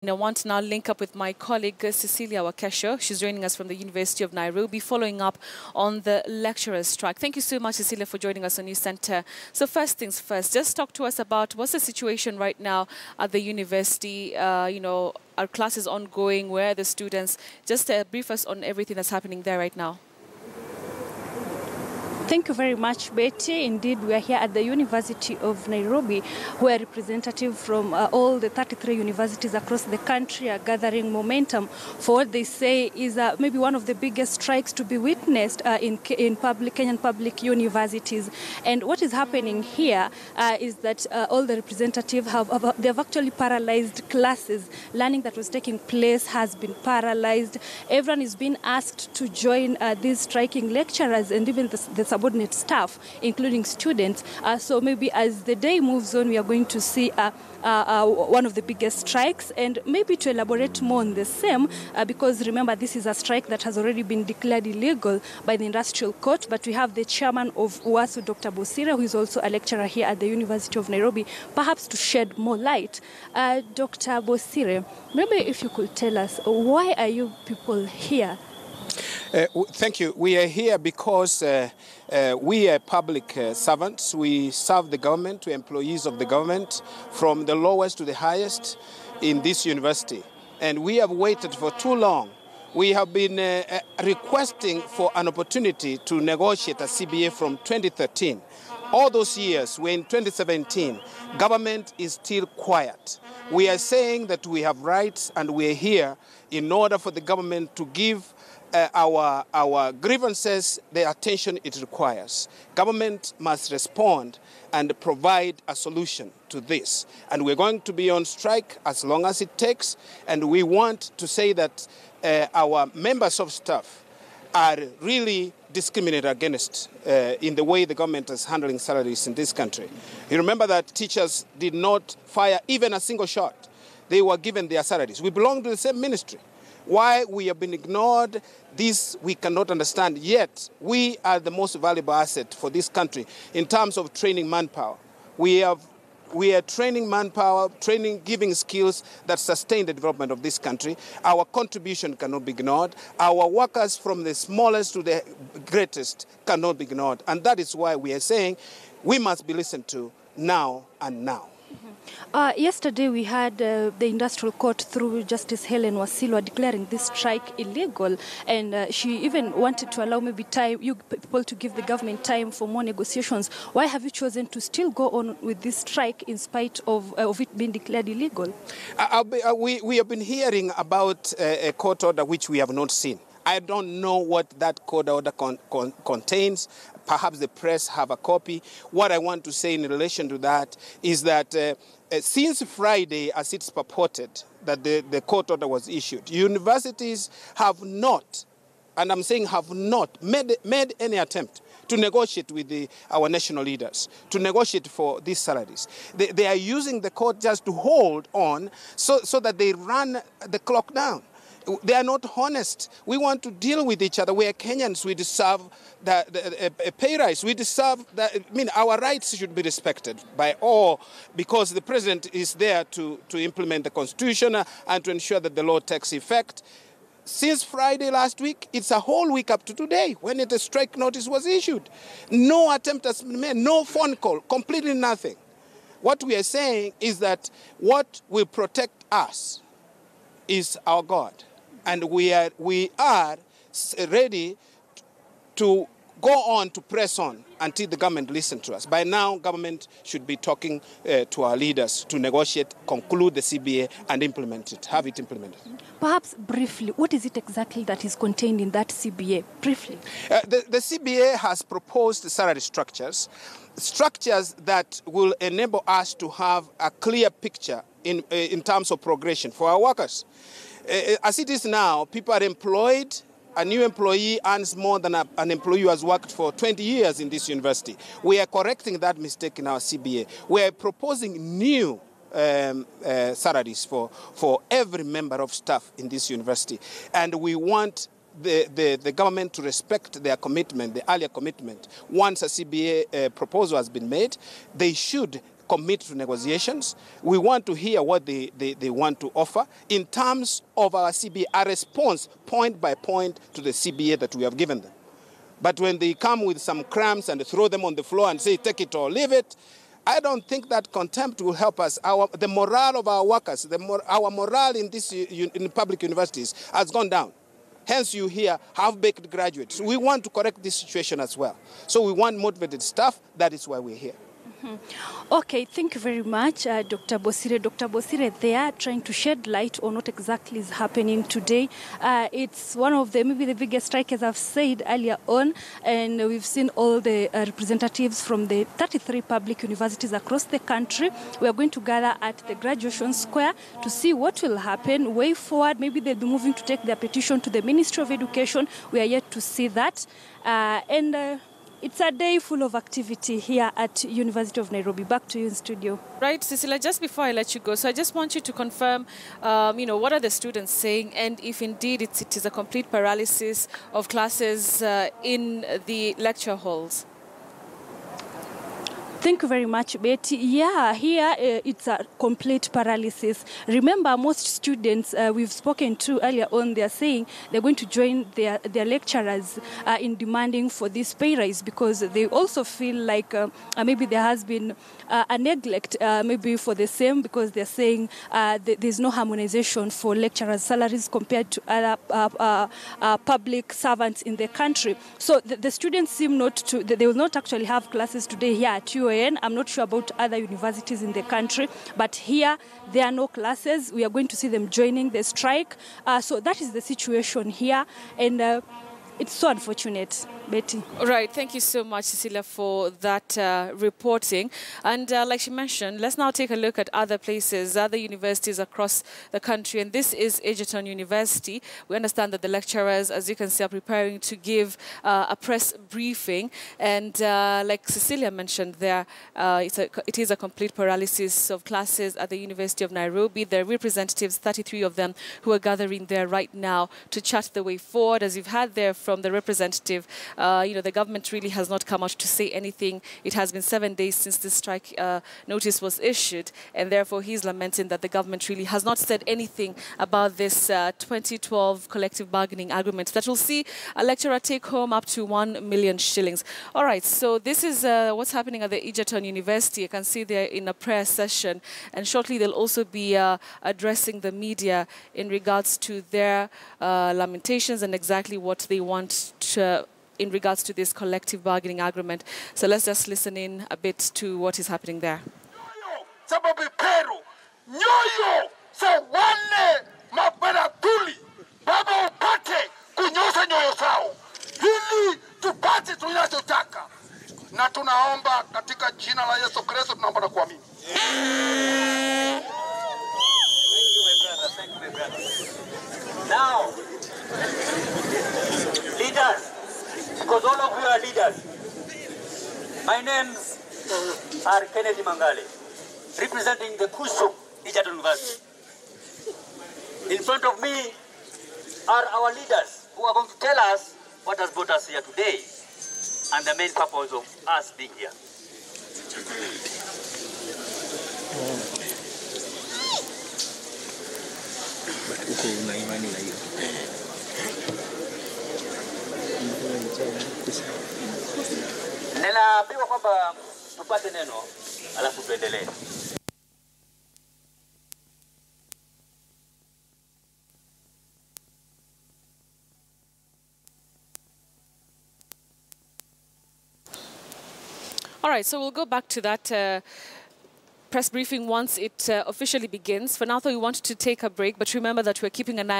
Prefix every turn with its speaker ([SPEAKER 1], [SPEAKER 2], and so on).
[SPEAKER 1] I want to now link up with my colleague Cecilia Wakesho. She's joining us from the University of Nairobi, following up on the lecturers' strike. Thank you so much, Cecilia, for joining us on News Center. So first things first, just talk to us about what's the situation right now at the university. Our class is ongoing. Where are the students? Just brief us on everything that's happening there right now.
[SPEAKER 2] Thank you very much, Betty. Indeed, we are here at the University of Nairobi, where representatives from all the 33 universities across the country are gathering momentum for what they say is maybe one of the biggest strikes to be witnessed in Kenyan public universities. And what is happening here is that all the representatives have actually paralyzed classes. Learning that was taking place has been paralyzed. Everyone is being asked to join these striking lecturers and even the subordinate staff, including students. So maybe as the day moves on, we are going to see one of the biggest strikes, and maybe to elaborate more on the same, because remember, this is a strike that has already been declared illegal by the industrial court, but we have the chairman of UASU, Dr. Bosire, who is also a lecturer here at the University of Nairobi, perhaps to shed more light. Dr. Bosire, maybe if you could tell us, why are you people here?
[SPEAKER 3] Thank you. We are here because we are public servants. We serve the government, we are employees of the government, from the lowest to the highest in this university. And we have waited for too long. We have been requesting for an opportunity to negotiate a CBA from 2013. All those years, we're in 2017, government is still quiet. We are saying that we have rights and we are here in order for the government to give our grievances the attention it requires. Government must respond and provide a solution to this. And we're going to be on strike as long as it takes. And we want to say that our members of staff are really discriminated against in the way the government is handling salaries in this country. You remember that teachers did not fire even a single shot. They were given their salaries. We belong to the same ministry. Why we have been ignored, this we cannot understand. Yet, we are the most valuable asset for this country in terms of training manpower. We are training manpower, giving skills that sustain the development of this country. Our contribution cannot be ignored. Our workers from the smallest to the greatest cannot be ignored. And that is why we are saying we must be listened to now and now.
[SPEAKER 2] Yesterday we had the industrial court through Justice Helen Wasilwa declaring this strike illegal, and she even wanted to allow maybe you people to give the government time for more negotiations. Why have you chosen to still go on with this strike in spite of it being declared illegal?
[SPEAKER 3] We have been hearing about a court order which we have not seen. I don't know what that court order contains. Perhaps the press have a copy. What I want to say in relation to that is that since Friday, as it's purported that the court order was issued, universities have not, and I'm saying have not, made any attempt to negotiate with our national leaders, to negotiate for these salaries. They are using the court just to hold on so that they run the clock down. They are not honest. We want to deal with each other. We are Kenyans. We deserve a pay rise. We deserve that. I mean, our rights should be respected by all, because the president is there to implement the constitution and to ensure that the law takes effect. Since Friday last week, it's a whole week up to today when the strike notice was issued. No attempt has been made, no phone call, completely nothing. What we are saying is that what will protect us is our God. And we are ready to go on, to press on until the government listens to us. By now, government should be talking to our leaders to negotiate, conclude the CBA and implement it, have it implemented.
[SPEAKER 2] Perhaps briefly, what is it exactly that is contained in that CBA? Briefly.
[SPEAKER 3] The CBA has proposed salary structures that will enable us to have a clear picture in terms of progression for our workers. As it is now, people are employed. A new employee earns more than an employee who has worked for 20 years in this university. We are correcting that mistake in our CBA. We are proposing new salaries for every member of staff in this university. And we want the government to respect their commitment, the earlier commitment. Once a CBA proposal has been made, they should commit to negotiations. We want to hear what they want to offer in terms of our CBA, a response point by point to the CBA that we have given them. But when they come with some crumbs and throw them on the floor and say, take it or leave it, I don't think that contempt will help us. The morale of our workers, our morale in public universities has gone down. Hence, you hear half-baked graduates. We want to correct this situation as well. So we want motivated staff. That is why we're here.
[SPEAKER 2] Okay, thank you very much, Dr. Bosire. Dr. Bosire, they are trying to shed light on what exactly is happening today. It's one of maybe the biggest strike, as I've said earlier on, and we've seen all the representatives from the 33 public universities across the country. We are going to gather at the graduation square to see what will happen way forward. Maybe they'll be moving to take their petition to the Ministry of Education. We are yet to see that. It's a day full of activity here at University of Nairobi. Back to you in studio.
[SPEAKER 1] Right, Cecilia, just before I let you go, so I just want you to confirm, what are the students saying, and if indeed it is a complete paralysis of classes in the lecture halls.
[SPEAKER 2] Thank you very much, Betty. Yeah, here it's a complete paralysis. Remember, most students we've spoken to earlier on, they're saying they're going to join their lecturers in demanding for this pay rise, because they also feel like maybe there has been a neglect maybe for the same, because they're saying there's no harmonization for lecturers' salaries compared to other public servants in the country. So the students seem not to, they will not actually have classes today here at UAN. I'm not sure about other universities in the country, but here there are no classes. We are going to see them joining the strike. So that is the situation here, and it's so unfortunate, Betty.
[SPEAKER 1] Right, thank you so much, Cecilia, for that reporting. And like she mentioned, let's now take a look at other places, other universities across the country. And this is Egerton University. We understand that the lecturers, as you can see, are preparing to give a press briefing. And like Cecilia mentioned there, it is a complete paralysis of classes at the University of Nairobi. There are representatives, 33 of them, who are gathering there right now to chart the way forward. As you've had there from the representative, the government really has not come out to say anything. It has been 7 days since this strike notice was issued, and therefore he's lamenting that the government really has not said anything about this 2012 collective bargaining agreement that will see a lecturer take home up to 1 million shillings. All right, so this is what's happening at the Egerton University. You can see they're in a prayer session, and shortly they'll also be addressing the media in regards to their lamentations and exactly what they want in regards to this collective bargaining agreement. So let's just listen in a bit to what is happening there.
[SPEAKER 4] Sababu Peru, nyoyo sawane mabaratuli baba upate kunyosa nyoyo sao ili tupate tunachotaka, na tunaomba katika jina la Yesu Kristo, tunaomba na kuamini.
[SPEAKER 5] Thank you, my brother. Now, leaders, because all of you are leaders. My names are Kennedy Mangale, representing the KUSU, Egerton University. In front of me are our leaders who are going to tell us what has brought us here today and the main purpose of us being here. Ninaambiwa kwamba tupate neno alafu tuendelee.
[SPEAKER 1] All right, so we'll go back to that press briefing once it officially begins. For now, though, we want to take a break, but remember that we're keeping an eye